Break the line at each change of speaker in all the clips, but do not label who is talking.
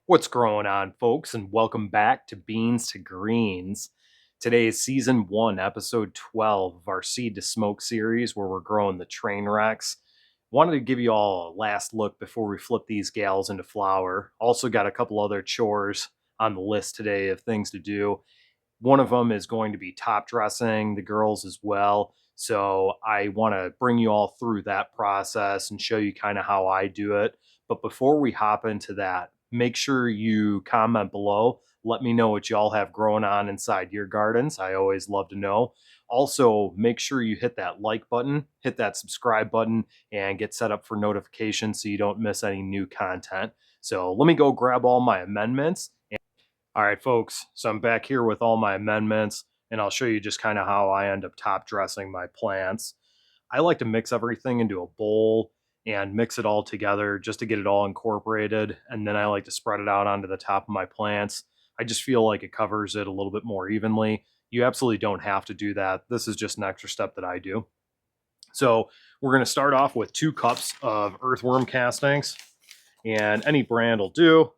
What's going on, folks, and welcome back to Beans to Greens. Today is Season 1, Episode 12 of our Seed to Smoke series, where we're growing the Trainwrecks. Wanted to give you all a last look before we flip these gals into flower. Also got a couple other chores on the list today of things to do. One of them is going to be top dressing the girls as well. So I want to bring you all through that process and show you kind of how I do it. But before we hop into that, make sure you comment below. Let me know what y'all have growing on inside your gardens. I always love to know. Also, make sure you hit that like button, hit that subscribe button, and get set up for notifications so you don't miss any new content. So let me go grab all my amendments. All right, folks, so I'm back here with all my amendments, and I'll show you just kind of how I end up top dressing my plants. I like to mix everything into a bowl and mix it all together just to get it all incorporated, and then I like to spread it out onto the top of my plants. I just feel like it covers it a little bit more evenly. You absolutely don't have to do that. This is just an extra step that I do. So we're going to start off with 2 cups of earthworm castings, and any brand will do.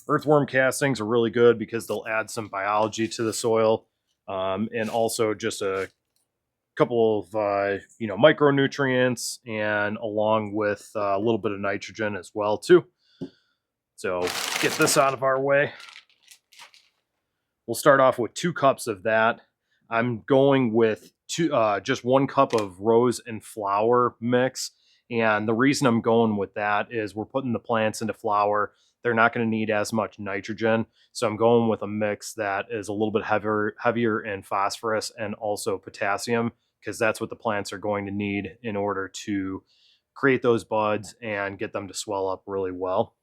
Earthworm castings are really good because they'll add some biology to the soil, and also just a couple of micronutrients, and along with a little bit of nitrogen as well too. So get this out of our way. We'll start off with 2 cups of that. I'm going with just 1 cup of rose and flower mix, and the reason I'm going with that is we're putting the plants into flower. They're not going to need as much nitrogen, so I'm going with a mix that is a little bit heavier in phosphorus and also potassium, because that's what the plants are going to need in order to create those buds and get them to swell up really well.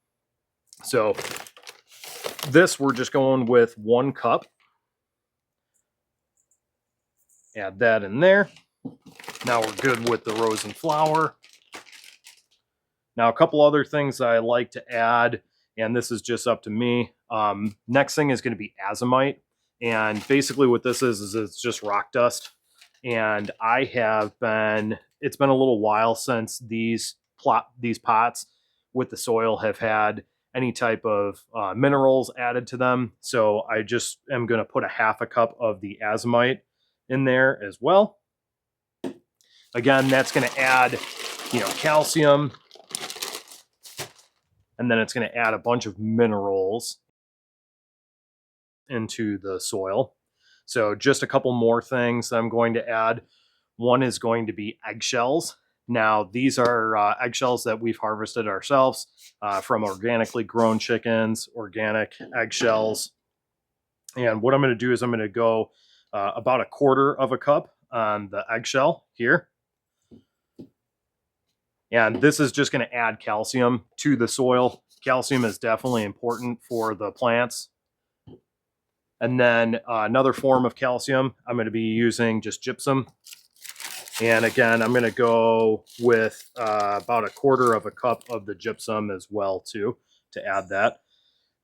So this, we're just going with 1 cup. Add that in there. Now we're good with the rose and flower. Now a couple other things I like to add, and this is just up to me. Next thing is going to be azomite, and basically what this is it's just rock dust. And it's been a little while since these pots with the soil have had any type of minerals added to them. So I just am going to put a 1/2 cup of the azomite in there as well. Again, that's going to add, calcium, and then it's going to add a bunch of minerals into the soil. So just a couple more things I'm going to add. One is going to be eggshells. Now, these are eggshells that we've harvested ourselves from organically grown chickens, organic eggshells. And what I'm going to do is I'm going to go about 1/4 cup on the eggshell here. And this is just going to add calcium to the soil. Calcium is definitely important for the plants. And then another form of calcium, I'm going to be using just gypsum. And again, I'm going to go with about 1/4 cup of the gypsum as well too, to add that.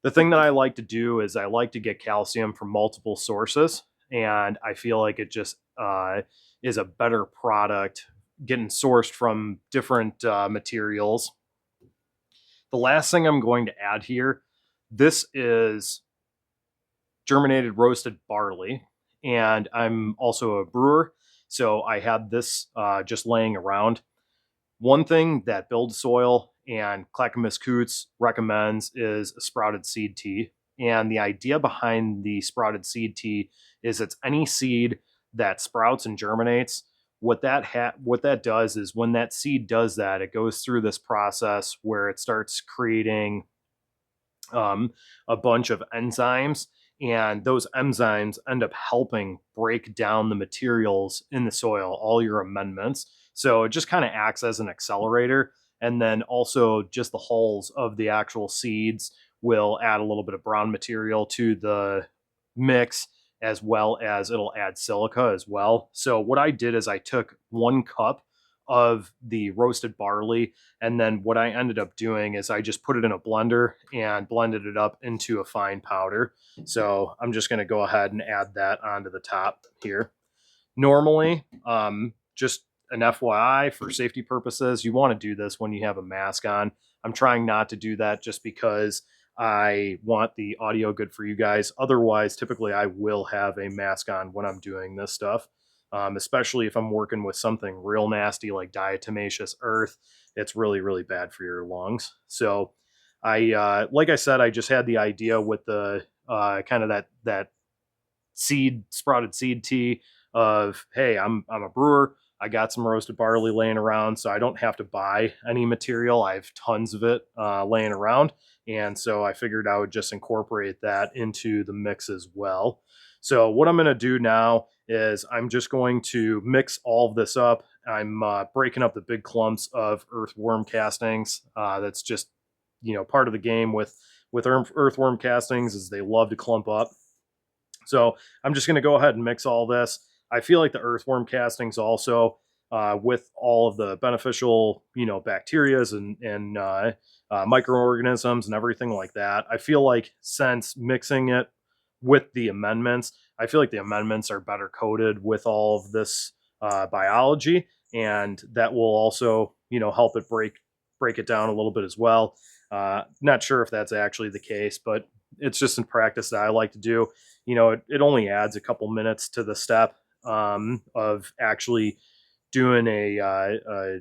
The thing that I like to do is I like to get calcium from multiple sources, and I feel like it just is a better product getting sourced from different materials. The last thing I'm going to add here, this is germinated roasted barley, and I'm also a brewer, so I had this just laying around. One thing that Build Soil and Clackamas Coots recommends is a sprouted seed tea, and the idea behind the sprouted seed tea is it's any seed that sprouts and germinates. What that does is when that seed does that, it goes through this process where it starts creating a bunch of enzymes, and those enzymes end up helping break down the materials in the soil, all your amendments. So it just kind of acts as an accelerator. And then also just the hulls of the actual seeds will add a little bit of brown material to the mix, as well as it'll add silica as well. So what I did is I took 1 cup of the roasted barley. And then what I ended up doing is I just put it in a blender and blended it up into a fine powder. So I'm just going to go ahead and add that onto the top here. Normally, just an FYI for safety purposes, you want to do this when you have a mask on. I'm trying not to do that just because I want the audio good for you guys. Otherwise, typically I will have a mask on when I'm doing this stuff, especially if I'm working with something real nasty like diatomaceous earth. It's really, really bad for your lungs. So like I said, I just had the idea with the kind of that sprouted seed tea of, hey, I'm a brewer. I got some roasted barley laying around, so I don't have to buy any material. I have tons of it laying around. And so I figured I would just incorporate that into the mix as well. So what I'm going to do now is I'm just going to mix all of this up. I'm breaking up the big clumps of earthworm castings. That's just, part of the game with earthworm castings is they love to clump up. So I'm just going to go ahead and mix all this. I feel like the earthworm castings also, with all of the beneficial, bacterias and microorganisms and everything like that, I feel like since mixing it with the amendments, I feel like the amendments are better coated with all of this biology, and that will also, help it break it down a little bit as well. Not sure if that's actually the case, but it's just in practice that I like to do. It only adds a couple minutes to the step of actually doing a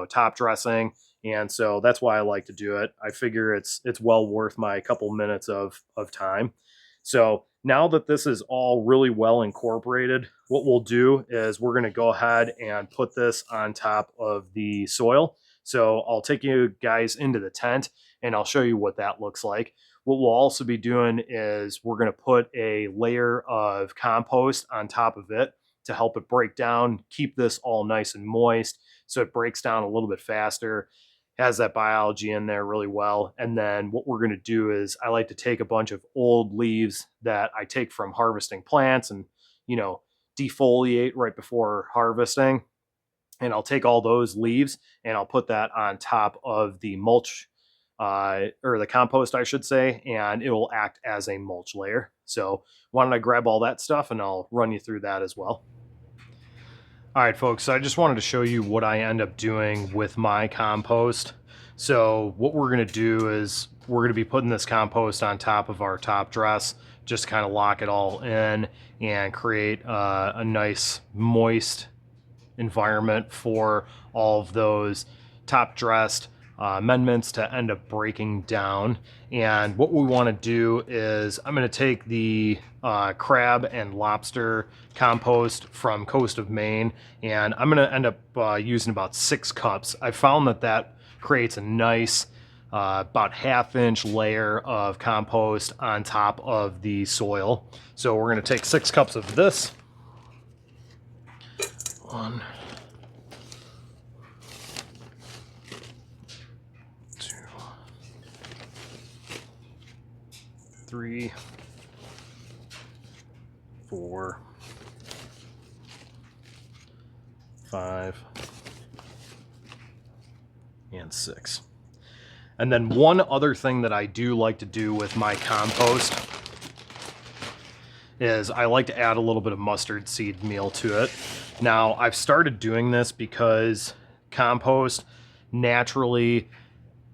top dressing, and so that's why I like to do it. I figure it's well worth my couple minutes of time. So now that this is all really well incorporated, what we'll do is we're going to go ahead and put this on top of the soil. So I'll take you guys into the tent and I'll show you what that looks like. What we'll also be doing is we're going to put a layer of compost on top of it to help it break down, keep this all nice and moist so it breaks down a little bit faster, has that biology in there really well. And then what we're going to do is I like to take a bunch of old leaves that I take from harvesting plants and, defoliate right before harvesting. And I'll take all those leaves and I'll put that on top of the mulch or the compost, I should say, and it will act as a mulch layer. So why don't I grab all that stuff and I'll run you through that as well. All right, folks, so I just wanted to show you what I end up doing with my compost. So what we're going to do is we're going to be putting this compost on top of our top dress, just kind of lock it all in and create a nice moist environment for all of those top dressed amendments to end up breaking down. And what we want to do is I'm going to take the crab and lobster compost from Coast of Maine, and I'm going to end up using about 6 cups. I found that creates a nice about ½ inch layer of compost on top of the soil. So we're going to take 6 cups of this. 1, 2, 3, 4, 5, and 6. And then one other thing that I do like to do with my compost is I like to add a little bit of mustard seed meal to it. Now, I've started doing this because compost naturally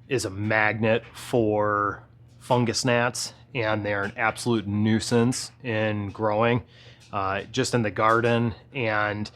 is a magnet for fungus gnats, and they're an absolute nuisance in growing just in the garden. And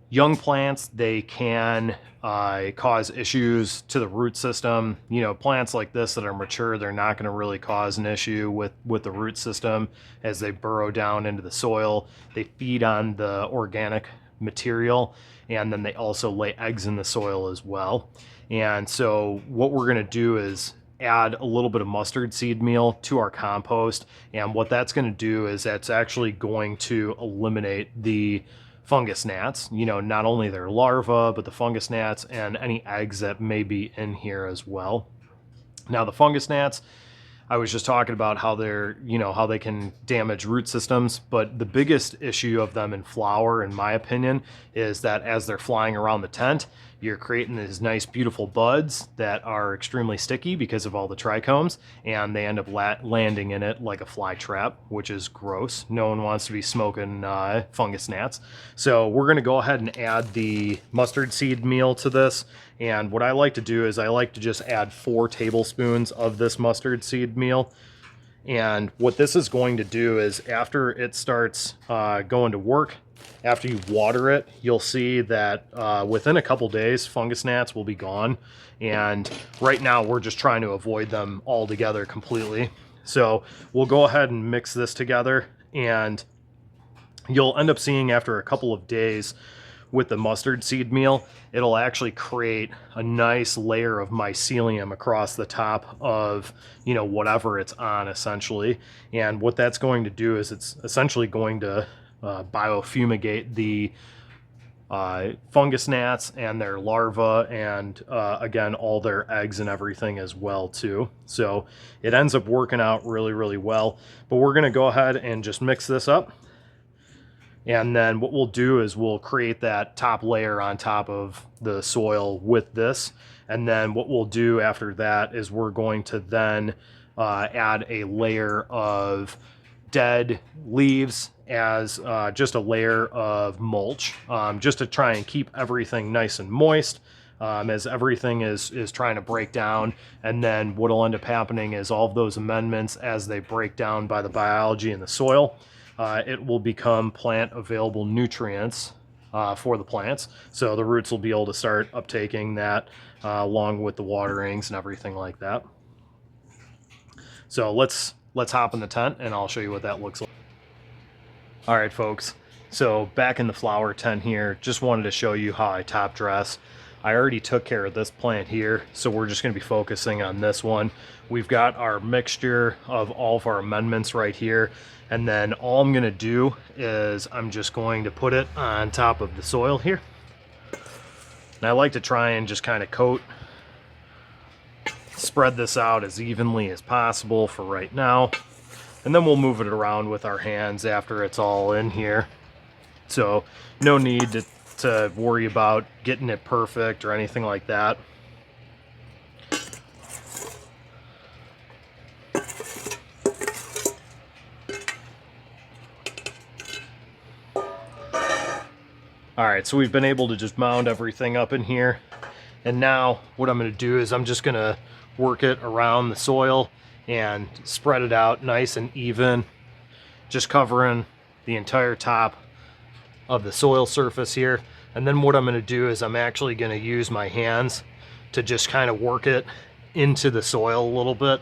young plants, they can cause issues to the root system. Plants like this that are mature, they're not going to really cause an issue with the root system as they burrow down into the soil. They feed on the organic material, and then they also lay eggs in the soil as well. And so what we're going to do is add a little bit of mustard seed meal to our compost, and what that's going to do is that's actually going to eliminate the fungus gnats, not only their larvae, but the fungus gnats and any eggs that may be in here as well. Now, the fungus gnats, I was just talking about how they're, how they can damage root systems, but the biggest issue of them in flower, in my opinion, is that as they're flying around the tent, you're creating these nice, beautiful buds that are extremely sticky because of all the trichomes, and they end up landing in it like a fly trap, which is gross. No one wants to be smoking fungus gnats. So we're going to go ahead and add the mustard seed meal to this. And what I like to do is I like to just add 4 tablespoons of this mustard seed meal. And what this is going to do is after it starts going to work, after you water it, you'll see that within a couple days, fungus gnats will be gone. And right now we're just trying to avoid them altogether completely. So we'll go ahead and mix this together, and you'll end up seeing after a couple of days with the mustard seed meal, it'll actually create a nice layer of mycelium across the top of, whatever it's on, essentially. And what that's going to do is it's essentially going to biofumigate the fungus gnats and their larvae, and again, all their eggs and everything as well too. So it ends up working out really, really well. But we're going to go ahead and just mix this up. And then what we'll do is we'll create that top layer on top of the soil with this. And then what we'll do after that is we're going to then add a layer of dead leaves as just a layer of mulch, just to try and keep everything nice and moist as everything is trying to break down. And then what'll end up happening is all of those amendments, as they break down by the biology in the soil, it will become plant available nutrients for the plants. So the roots will be able to start uptaking that along with the waterings and everything like that. So let's hop in the tent and I'll show you what that looks like. All right, folks. So back in the flower tent here, just wanted to show you how I top dress. I already took care of this plant here, so we're just going to be focusing on this one. We've got our mixture of all of our amendments right here, and then all I'm going to do is I'm just going to put it on top of the soil here. And I like to try and just kind of spread this out as evenly as possible for right now. And then we'll move it around with our hands after it's all in here. So no need to worry about getting it perfect or anything like that. All right, so we've been able to just mound everything up in here. And now what I'm going to do is I'm just going to work it around the soil and spread it out nice and even, just covering the entire top of the soil surface here. And then what I'm going to do is I'm actually going to use my hands to just kind of work it into the soil a little bit.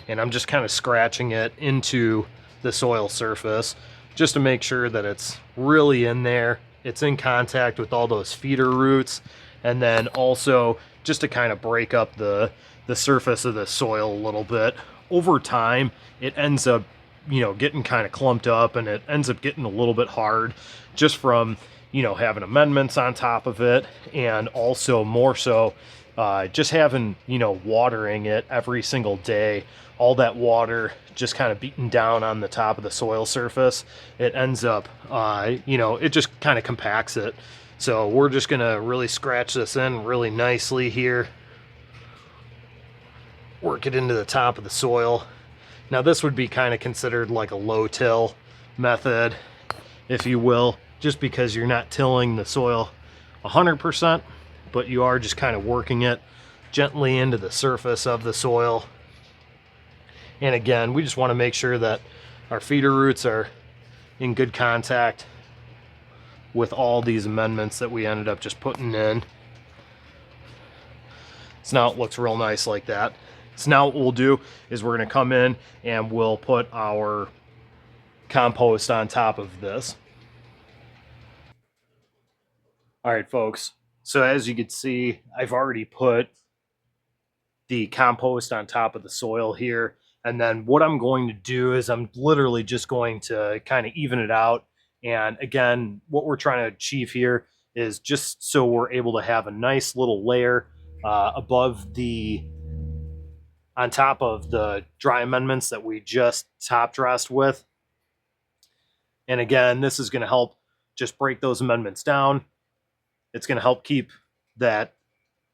And I'm just kind of scratching it into the soil surface just to make sure that it's really in there. It's in contact with all those feeder roots. And then also just to kind of break up the surface of the soil a little bit. Over time, it ends up, getting kind of clumped up, and it ends up getting a little bit hard just from, having amendments on top of it. And also more so, just having, watering it every single day, all that water just kind of beaten down on the top of the soil surface. It ends up, it just kind of compacts it. So we're just going to really scratch this in really nicely here. Work it into the top of the soil. Now this would be kind of considered like a low till method, if you will, just because you're not tilling the soil 100%, but you are just kind of working it gently into the surface of the soil. And again, we just want to make sure that our feeder roots are in good contact with all these amendments that we ended up just putting in. So now it looks real nice like that. So now what we'll do is we're going to come in and we'll put our compost on top of this. All right, folks. So as you can see, I've already put the compost on top of the soil here. And then what I'm going to do is I'm literally just going to kind of even it out. And again, what we're trying to achieve here is just so we're able to have a nice little layer above the on top of the dry amendments that we just top dressed with. And again, this is going to help just break those amendments down. It's going to help keep that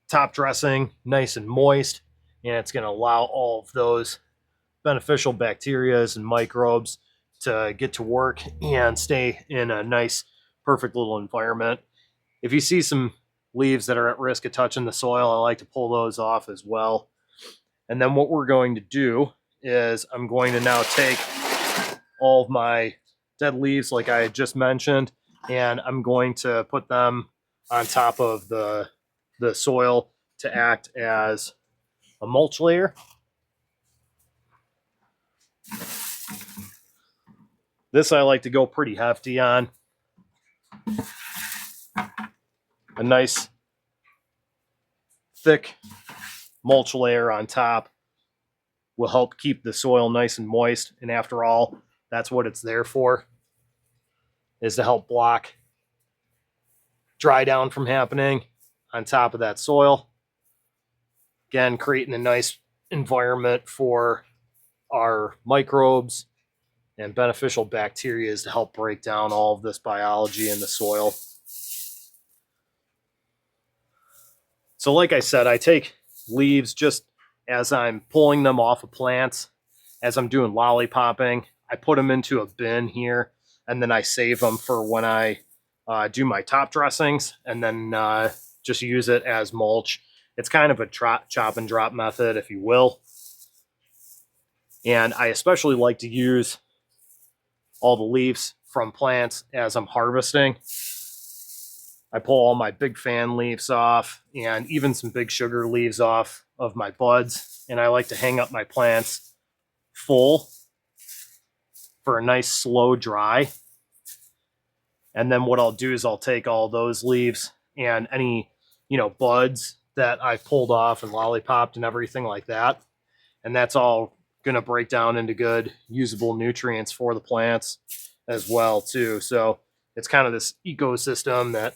top dressing nice and moist, and it's going to allow all of those beneficial bacteria and microbes to get to work and stay in a nice, perfect little environment. If you see some leaves that are at risk of touching the soil, I like to pull those off as well. And then what we're going to do is I'm going to now take all of my dead leaves, like I had just mentioned, and I'm going to put them on top of the soil to act as a mulch layer. This I like to go pretty hefty on. A nice thick mulch layer on top will help keep the soil nice and moist. And after all, that's what it's there for, is to help block dry down from happening on top of that soil. Again, creating a nice environment for our microbes and beneficial bacteria to help break down all of this biology in the soil. So like I said, I take leaves just as I'm pulling them off of plants, as I'm doing lollipopping. I put them into a bin here, and then I save them for when I do my top dressings, and then just use it as mulch. It's kind of a chop and drop method, if you will. And I especially like to use all the leaves from plants as I'm harvesting. I pull all my big fan leaves off and even some big sugar leaves off of my buds. And I like to hang up my plants full for a nice slow dry. And then what I'll do is I'll take all those leaves and any, buds that I pulled off and lollipopped and everything like that. And that's all going to break down into good usable nutrients for the plants as well too. So it's kind of this ecosystem that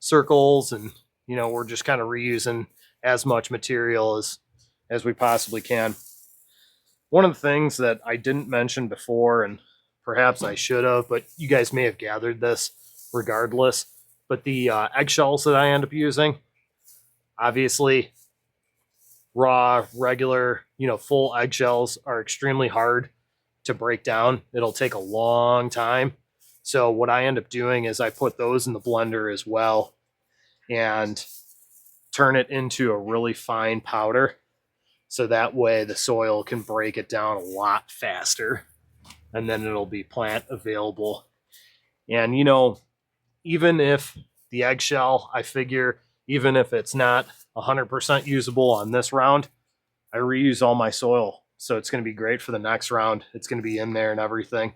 circles, and we're just kind of reusing as much material as we possibly can. One of the things that I didn't mention before, and perhaps I should have, but you guys may have gathered this regardless, but the eggshells that I end up using, obviously raw, regular, full eggshells are extremely hard to break down. It'll take a long time. So what I end up doing is I put those in the blender as well and turn it into a really fine powder. So that way the soil can break it down a lot faster, and then it'll be plant available. And, even if the eggshell, I figure, even if it's not 100% usable on this round, I reuse all my soil. So it's going to be great for the next round. It's going to be in there and everything.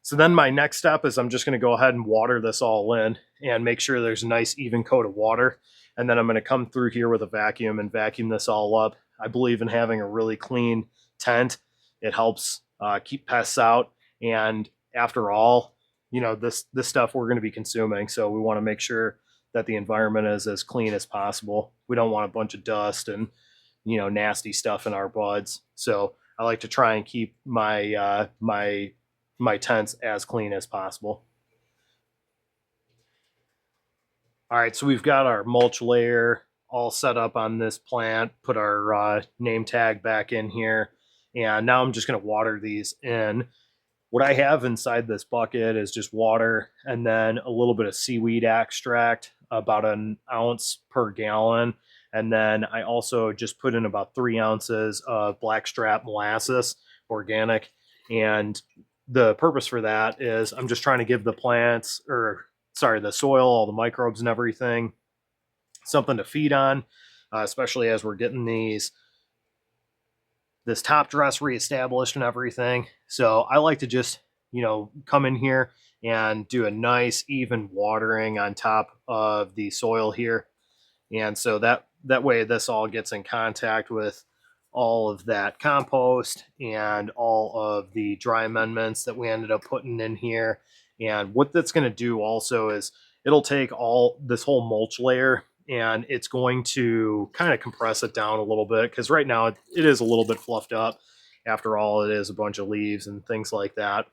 So then my next step is I'm just going to go ahead and water this all in and make sure there's a nice even coat of water. And then I'm going to come through here with a vacuum and vacuum this all up. I believe in having a really clean tent. It helps keep pests out. And after all, this stuff we're going to be consuming. So we want to make sure that the environment is as clean as possible. We don't want a bunch of dust and, nasty stuff in our buds. So I like to try and keep my my tents as clean as possible. All right, so we've got our mulch layer all set up on this plant, put our name tag back in here, and now I'm just going to water these in. What I have inside this bucket is just water and then a little bit of seaweed extract, about an ounce per gallon. And then I also just put in about 3 ounces of blackstrap molasses, organic. And the purpose for that is I'm just trying to give the the soil, all the microbes and everything, something to feed on, especially as we're getting this top dress reestablished and everything. So I like to just, come in here and do a nice even watering on top of the soil here. And so that way this all gets in contact with all of that compost and all of the dry amendments that we ended up putting in here. And what that's going to do also is it'll take all this whole mulch layer and it's going to kind of compress it down a little bit, because right now it is a little bit fluffed up. After all, it is a bunch of leaves and things like that.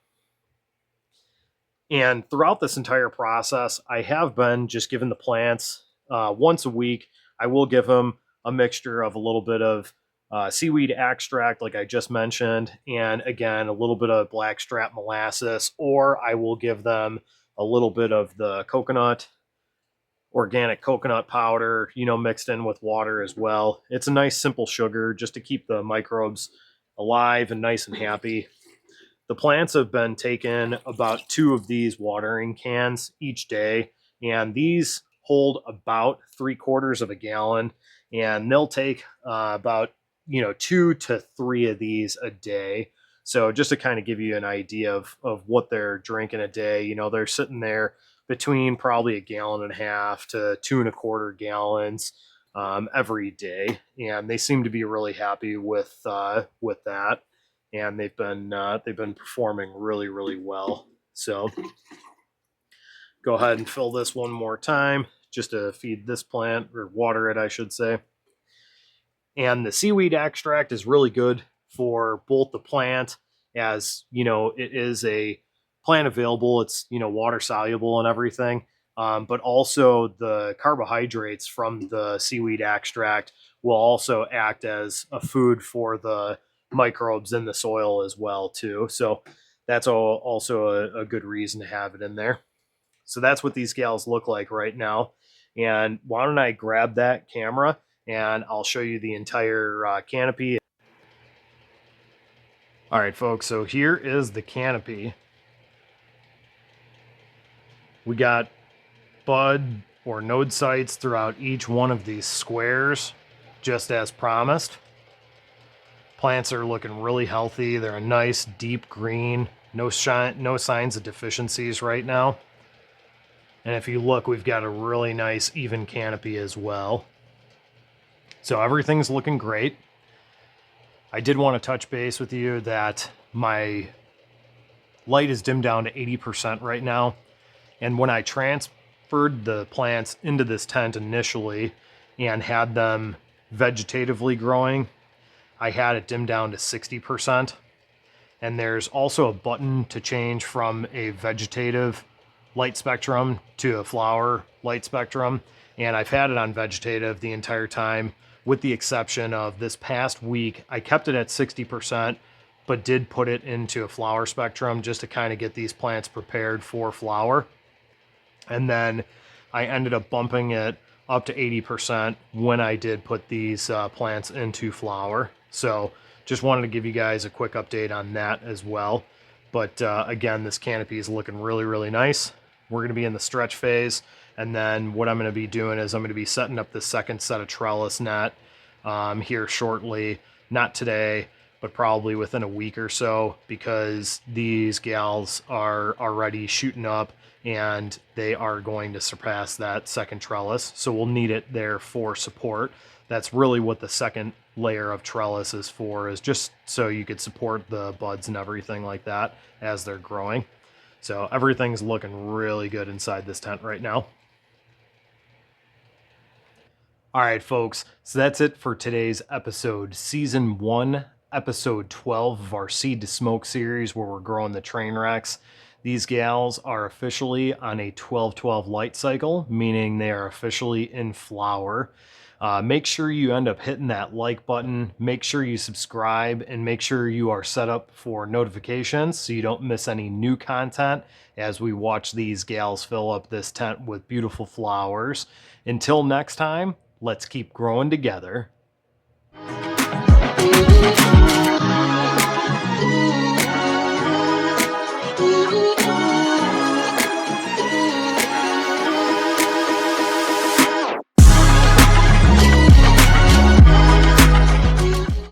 And throughout this entire process, I have been just giving the plants once a week. I will give them a mixture of a little bit of seaweed extract, like I just mentioned, and again, a little bit of blackstrap molasses, or I will give them a little bit of the organic coconut powder, mixed in with water as well. It's a nice simple sugar just to keep the microbes alive and nice and happy. The plants have been taking about 2 of these watering cans each day, and these hold about 3/4 of a gallon, and they'll take about 2 to 3 of these a day. So just to kind of give you an idea of what they're drinking a day, they're sitting there between probably 1.5 to 2.25 gallons every day, and they seem to be really happy with that, and they've been performing really, really well. So go ahead and fill this one more time just to feed this plant, or water it, I should say. And the seaweed extract is really good for both the plant, as it is a plant available, it's water soluble and everything, but also the carbohydrates from the seaweed extract will also act as a food for the microbes in the soil as well too. So that's also a good reason to have it in there. So that's what these gals look like right now. And why don't I grab that camera and I'll show you the entire canopy. All right, folks, so here is the canopy. We got bud or node sites throughout each one of these squares, just as promised. Plants are looking really healthy. They're a nice deep green, no signs of deficiencies right now. And if you look, we've got a really nice even canopy as well. So everything's looking great. I did want to touch base with you that my light is dimmed down to 80% right now. And when I transferred the plants into this tent initially and had them vegetatively growing, I had it dimmed down to 60%. And there's also a button to change from a vegetative light spectrum to a flower light spectrum. And I've had it on vegetative the entire time, with the exception of this past week. I kept it at 60%, but did put it into a flower spectrum just to kind of get these plants prepared for flower. And then I ended up bumping it up to 80% when I did put these plants into flower. So just wanted to give you guys a quick update on that as well. But again, this canopy is looking really, really nice. We're going to be in the stretch phase. And then what I'm going to be doing is I'm going to be setting up the second set of trellis net here shortly. Not today, but probably within a week or so, because these gals are already shooting up and they are going to surpass that second trellis. So we'll need it there for support. That's really what the second layer of trellis is for, is just so you could support the buds and everything like that as they're growing. So everything's looking really good inside this tent right now. All right, folks, so that's it for today's episode, season 1, episode 12 of our Seed to Smoke series, where we're growing the Trainwrecks. These gals are officially on a 12-12 light cycle, meaning they are officially in flower. Make sure you end up hitting that like button, make sure you subscribe, and make sure you are set up for notifications so you don't miss any new content as we watch these gals fill up this tent with beautiful flowers. Until next time, let's keep growing together.